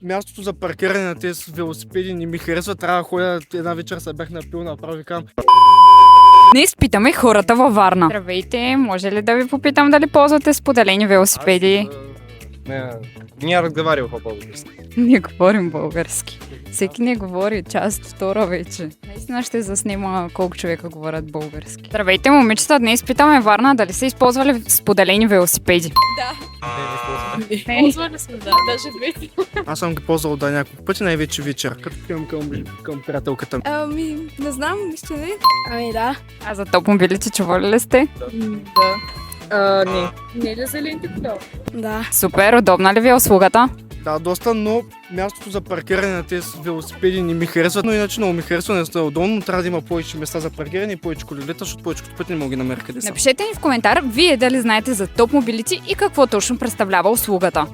Мястото за паркиране на тези велосипеди не ми харесва. Трябва да ходя, една вечер се бях напил, направо викам. Днес питаме хората във Варна. Здравейте, може ли да ви попитам дали ползвате споделени велосипеди? Не разговаривал по български. Не говорим български. Всеки не говори, част втора вече. Наистина ще заснима колко човека говорят български. Здравейте, момичета, днес питаме Варна дали са използвали споделени велосипеди. Не. Ползвали сме, да, даже две. Аз съм ги ползвал да няколко пъти, най-вече вечер, като отивам към приятелката ми. Не знам, мисля не. Да. А за топмобилите чували ли сте? Не. Не ли за лентите? Да. Супер, удобна ли ви е услугата? Да, доста, но мястото за паркиране на тези велосипеди не ми харесва, но иначе много ми харесва, не е удобно, но трябва да има повече места за паркиране и повече колелета, защото повечето пъти не мога да намеря къде са. Напишете ни в коментар вие дали знаете за топмобилите и какво точно представлява услугата.